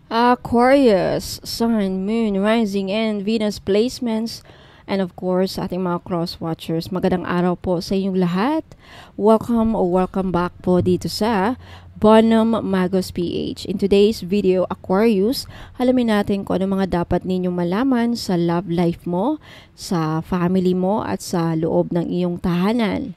Aquarius, Sun, Moon, Rising, and Venus placements. And of course, sa ating mga cross-watchers, magandang araw po sa inyong lahat. Welcome or welcome back po dito sa Bonum Magos PH. In today's video, Aquarius, alamin natin kung ano mga dapat ninyong malaman sa love life mo, sa family mo, at sa loob ng iyong tahanan.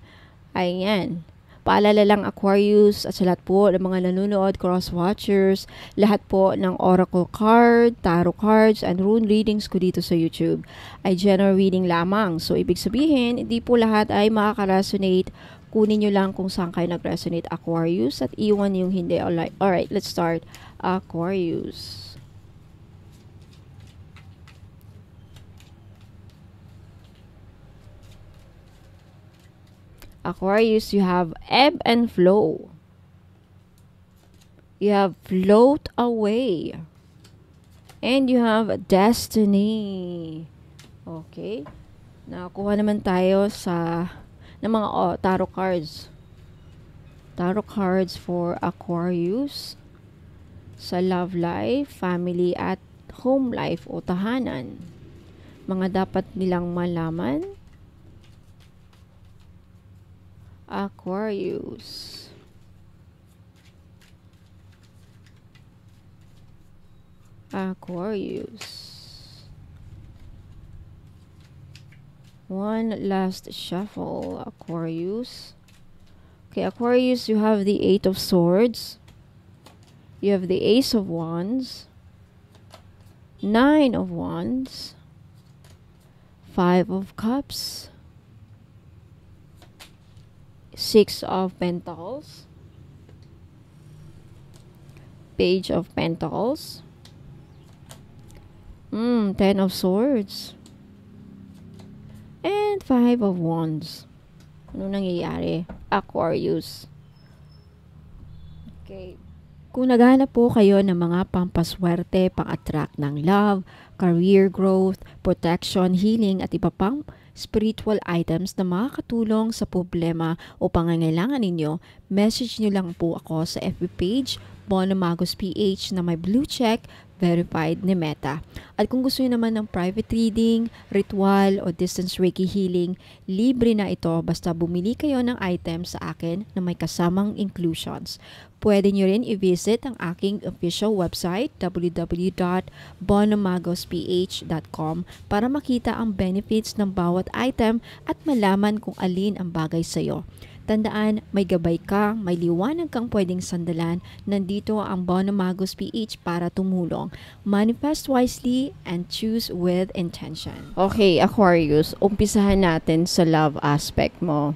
Ayan. Paalala lang Aquarius at sa lahat po ng mga nanonood, cross-watchers, lahat po ng oracle card, tarot cards, and rune readings ko dito sa YouTube ay general reading lamang. So, ibig sabihin, hindi po lahat ay makaka-resonate. Kunin nyo lang kung saan kayo nag-resonate Aquarius at iwan yung hindi. Alright, let's start. Aquarius. Aquarius, you have ebb and flow. You have float away. And you have destiny. Okay. Nakakuha naman tayo ng mga tarot cards. Tarot cards for Aquarius sa love life, family, at home life o tahanan. Mga dapat nilang malaman. Aquarius. Aquarius. One last shuffle, Aquarius. Okay, Aquarius, you have the Eight of Swords. You have the Ace of Wands. Nine of Wands. Five of Cups. Six of Pentacles. Page of Pentacles. Ten of Swords. And Five of Wands. Ano nangyayari? Aquarius. Okay. Kung naghahanap po kayo ng mga pampaswerte, pang-attract ng love, career growth, protection, healing, at iba pang spiritual items na makakatulong sa problema o pangangailangan ninyo, message nyo lang po ako sa FB page, Bonum Magos PH na may blue check, verified ni Meta. At kung gusto nyo naman ng private reading, ritual o distance Reiki healing, libre na ito basta bumili kayo ng item sa akin na may kasamang inclusions. Pwede nyo rin i-visit ang aking official website www.bonumagosph.com para makita ang benefits ng bawat item at malaman kung alin ang bagay sa'yo. Tandaan, may gabay ka, may liwanag kang pwedeng sandalan. Nandito ang Bonum Magos PH para tumulong. Manifest wisely and choose with intention. Okay, Aquarius, umpisahan natin sa love aspect mo.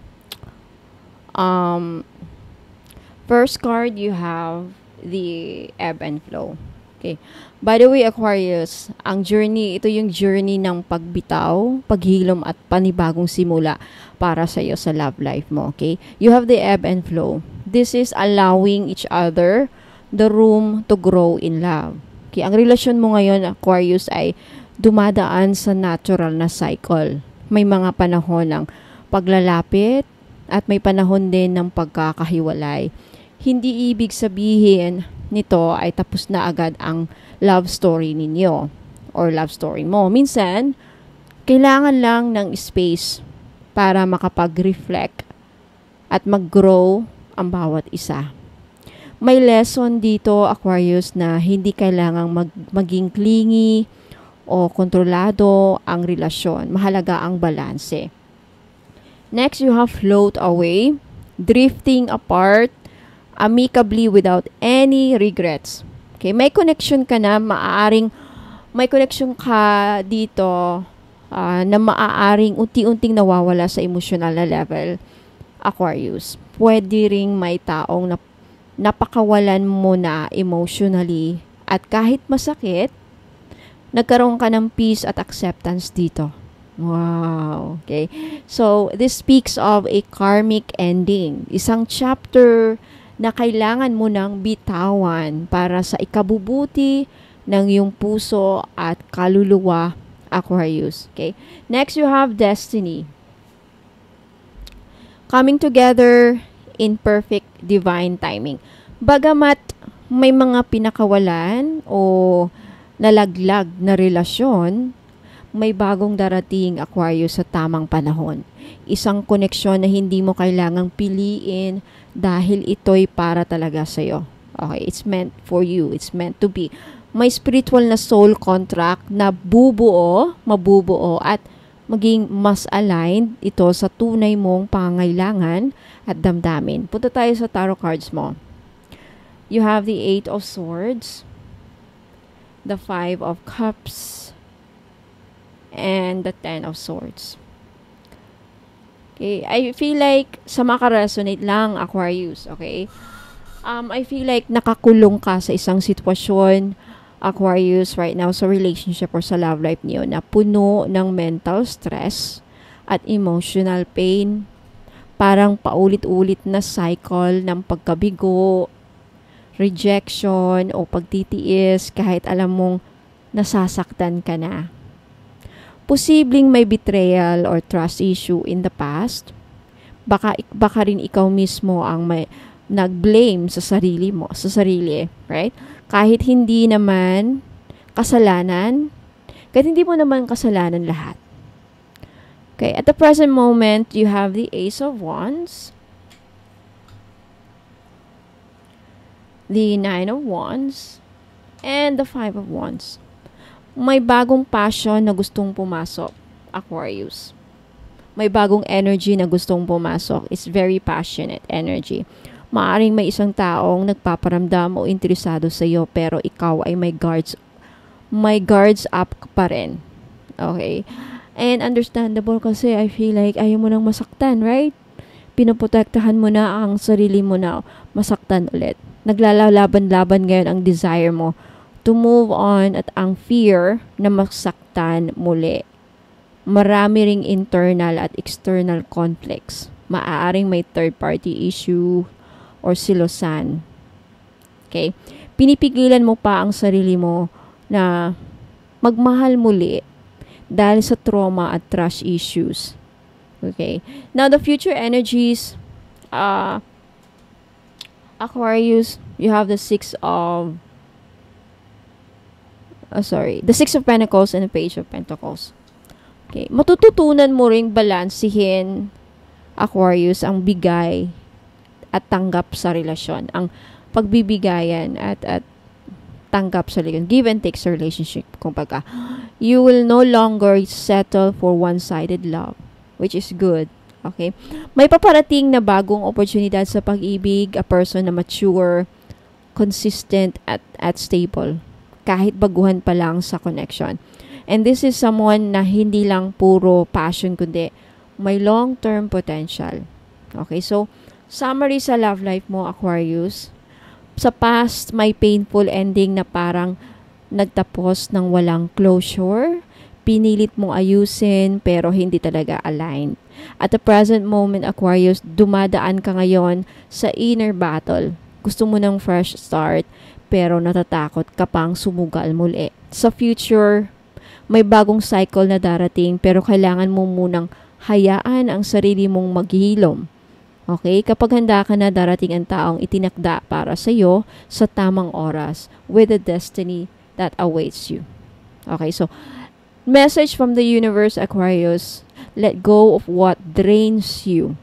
First card, you have the ebb and flow. Okay. By the way, Aquarius, ito yung journey ng pagbitaw, paghilom at panibagong simula para sa iyo sa love life mo, okay? You have the ebb and flow. This is allowing each other the room to grow in love. Okay, ang relasyon mo ngayon, Aquarius, ay dumadaan sa natural na cycle. May mga panahon ng paglalapit at may panahon din ng pagkakahiwalay. Hindi ibig sabihin nito ay tapos na agad ang love story ninyo or love story mo. Minsan, kailangan lang ng space para makapag-reflect at mag-grow ang bawat isa. May lesson dito, Aquarius, na hindi kailangang maging clingy o kontrolado ang relasyon. Mahalaga ang balanse. Next, you have float away, drifting apart, amicably without any regrets. Okay, may connection ka na, may connection ka dito na maaaring unti-unting nawawala sa emotional na level, Aquarius. Pwede ring may taong napakawalan mo na emotionally at kahit masakit, nagkaroon ka ng peace at acceptance dito. Wow. Okay. So, this speaks of a karmic ending. Isang chapter na kailangan mo nang bitawan para sa ikabubuti ng iyong puso at kaluluwa, Aquarius. Okay? Next, you have destiny. Coming together in perfect divine timing. Bagamat may mga pinakawalan o nalaglag na relasyon, may bagong darating Aquarius sa tamang panahon. Isang koneksyon na hindi mo kailangang piliin dahil ito'y para talaga sa'yo. Okay, it's meant for you. It's meant to be. May spiritual na soul contract na mabubuo at maging mas aligned ito sa tunay mong pangangailangan at damdamin. Punta tayo sa tarot cards mo. You have the Eight of Swords, the Five of Cups, and the Ten of Swords. Okay, I feel like sa makaresonate lang, Aquarius, okay? I feel like nakakulong ka sa isang sitwasyon, Aquarius, right now sa relationship or sa love life niyo na puno ng mental stress at emotional pain. Parang paulit-ulit na cycle ng pagkabigo, rejection o pagtitiis kahit alam mong nasasaktan ka na. Posibleng may betrayal or trust issue in the past. Baka rin ikaw mismo ang may nag-blame sa sarili mo, right? Kahit hindi mo naman kasalanan lahat. Okay, at the present moment, you have the Ace of Wands, the Nine of Wands, and the Five of Wands. May bagong passion na gustong pumasok, Aquarius. May bagong energy na gustong pumasok. It's very passionate energy. Maaring may isang taong nagpaparamdam o interesado sa iyo pero ikaw ay may guards up pa rin. Okay? And understandable kasi I feel like ayaw mo nang masaktan, right? Pinoprotektahan mo na ang sarili mo na masaktan ulit. Naglalaban-laban ngayon ang desire mo to move on at ang fear na masaktan muli. Marami ring internal at external conflicts. Maaaring may third-party issue or silosan. Okay? Pinipigilan mo pa ang sarili mo na magmahal muli dahil sa trauma at trust issues. Okay? Now, the future energies, Aquarius, you have the Six of Pentacles and the Page of Pentacles. Okay. Matututunan mo ring balansihin, Aquarius, ang bigay at tanggap sa relasyon. Ang pagbibigayan at tanggap sa relasyon. Give and take sa relationship. Kumbaga, you will no longer settle for one-sided love, which is good. Okay? May paparating na bagong oportunidad sa pag-ibig, a person na mature, consistent, at stable. Kahit baguhan pa lang sa connection. And this is someone na hindi lang puro passion, kundi may long-term potential. Okay? So, summary sa love life mo, Aquarius. Sa past, may painful ending na parang nagtapos ng walang closure. Pinilit mong ayusin pero hindi talaga aligned. At the present moment, Aquarius, dumadaan ka ngayon sa inner battle. Gusto mo ng fresh start pero natatakot ka pang sumugal muli. Sa future, may bagong cycle na darating pero kailangan mo munang hayaan ang sarili mong maghilom. Okay? Kapag handa ka na, darating ang taong itinakda para sa iyo sa tamang oras with the destiny that awaits you. Okay? So, message from the universe, Aquarius, let go of what drains you.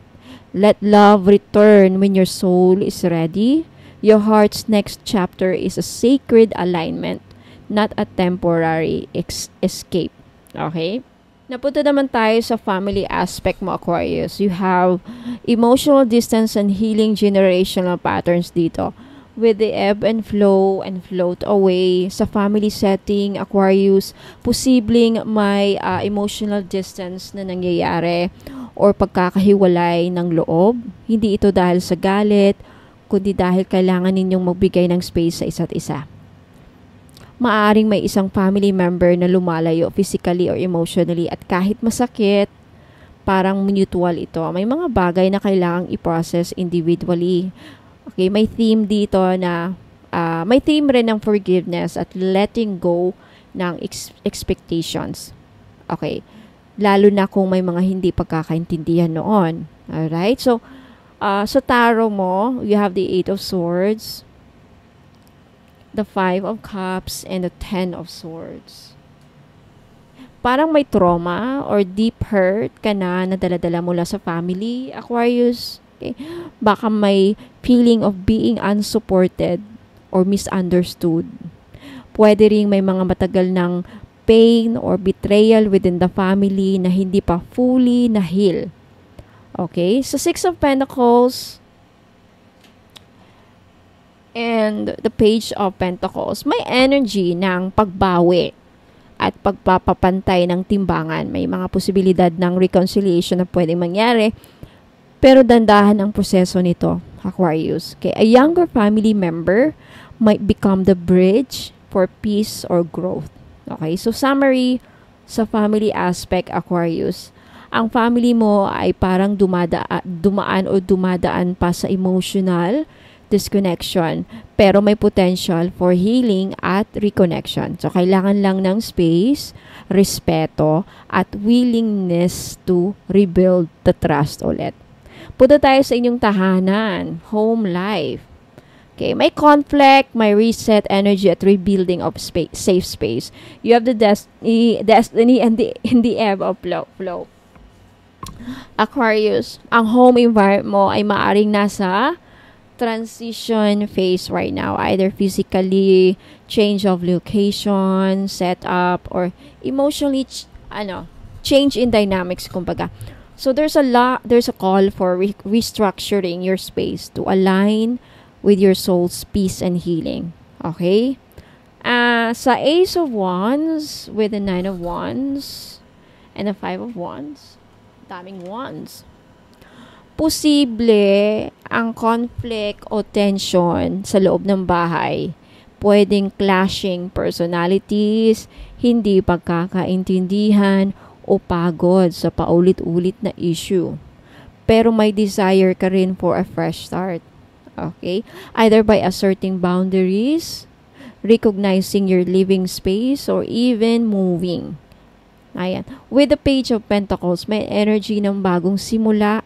Let love return when your soul is ready. Your heart's next chapter is a sacred alignment, not a temporary escape. Okay? Napunta naman tayo sa family aspect mo, Aquarius. You have emotional distance and healing generational patterns dito. With the ebb and float away sa family setting, Aquarius, posibleng may emotional distance na nangyayari or pagkakahiwalay ng loob. Hindi ito dahil sa galit, kundi dahil kailangan ninyong magbigay ng space sa isa't isa. Maaring may isang family member na lumalayo physically or emotionally at kahit masakit, parang mutual ito. May mga bagay na kailangang i-process individually. Okay, may theme dito na may theme rin ng forgiveness at letting go ng expectations. Okay, lalo na kung may mga hindi pagkakaintindihan noon. Alright, so sa tarot mo, you have the Eight of Swords, the Five of Cups, and the Ten of Swords. Parang may trauma or deep hurt ka na nadala-dala mula sa family, Aquarius. Okay? Baka may feeling of being unsupported or misunderstood. Pwede ring may mga matagal ng pain or betrayal within the family na hindi pa fully na-heal. Okay? So, Six of Pentacles and the Page of Pentacles, may energy ng pagbawi at pagpapapantay ng timbangan. May mga posibilidad ng reconciliation na pwedeng mangyari, pero dandahan ang proseso nito, Aquarius. Okay, a younger family member might become the bridge for peace or growth. Okay, so summary sa family aspect, Aquarius. Ang family mo ay parang dumadaan pa sa emotional disconnection, pero may potential for healing at reconnection. So, kailangan lang ng space, respeto, at willingness to rebuild the trust ulit. Punta tayo sa inyong tahanan, home life. Okay, may conflict, may reset energy at rebuilding of space, safe space. You have the destiny and the ebb of flow. Aquarius, ang home environment mo ay maaring nasa transition phase right now, either physically, change of location, setup, or emotionally, change in dynamics, kumbaga. So there's a call for restructuring your space to align with your soul's peace and healing. Okay? Sa Ace of Wands with the Nine of Wands and the Five of Wands, daming wands. Posible ang conflict o tension sa loob ng bahay. Pwedeng clashing personalities, hindi pagkakaintindihan, o pagod sa paulit-ulit na issue. Pero may desire ka rin for a fresh start. Okay? Either by asserting boundaries, recognizing your living space, or even moving. Ayan. With the Page of Pentacles, may energy ng bagong simula,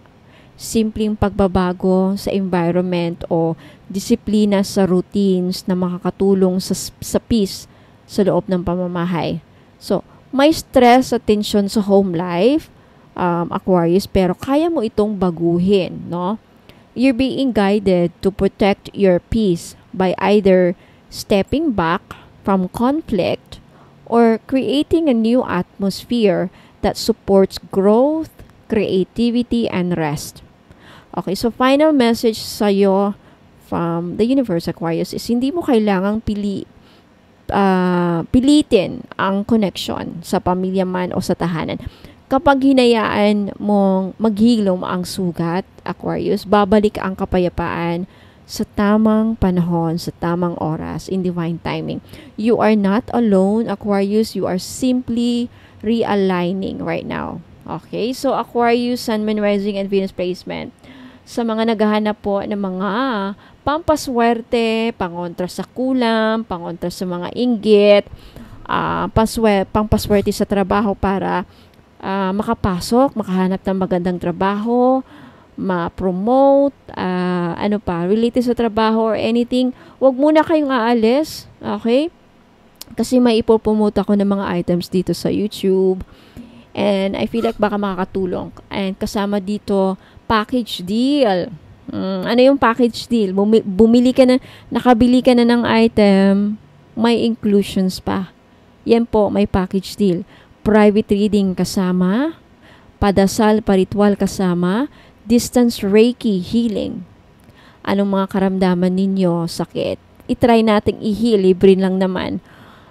simpleng pagbabago sa environment o disiplina sa routines na makakatulong sa peace sa loob ng pamamahay. So, may stress at tension sa home life, Aquarius, pero kaya mo itong baguhin, no? You're being guided to protect your peace by either stepping back from conflict or creating a new atmosphere that supports growth, creativity, and rest. Okay, so final message sa'yo from the universe, Aquarius, is hindi mo kailangang pilitin ang connection sa pamilya man o sa tahanan. Kapag hinayaan mong maghilom ang sugat, Aquarius, babalik ang kapayapaan sa tamang panahon, sa tamang oras, in divine timing. You are not alone, Aquarius. You are simply realigning right now. Okay, so Aquarius, Sun, Moon, Rising, and Venus placement. Sa mga naghahanap po ng mga pampaswerte, pangontra sa kulam, pangontra sa mga inggit, pampaswerte sa trabaho para makapasok, makahanap ng magandang trabaho, ma-promote, related sa trabaho or anything, wag muna kayong aalis, okay? Kasi may ipopromote ako ng mga items dito sa YouTube. And I feel like baka makakatulong. And kasama dito, package deal. Ano yung package deal? Nakabili ka na ng item, may inclusions pa. Yan po, may package deal. Private reading kasama, padasal, paritwal kasama, distance Reiki healing. Anong mga karamdaman ninyo, sakit? I-try nating i-heal, libre lang naman.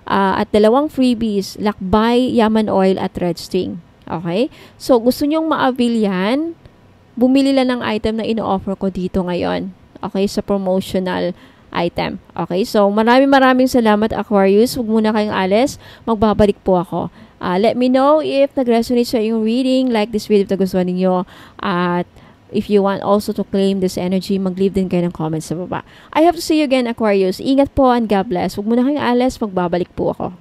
At 2 freebies, lakbay, yaman oil, at red string. Okay? So, gusto nyong ma-avail yan, bumili lang ng item na ino-offer ko dito ngayon. Okay? Sa promotional item. Okay? So, maraming salamat, Aquarius. Huwag muna kayong alis. Magbabalik po ako. Let me know if nag-resonate sa yung reading. Like this video if nagustuhan ninyo. At if you want also to claim this energy, mag-leave din kayo ng comments sa baba. I have to see you again, Aquarius. Ingat po and God bless. Huwag muna kayong alis. Magbabalik po ako.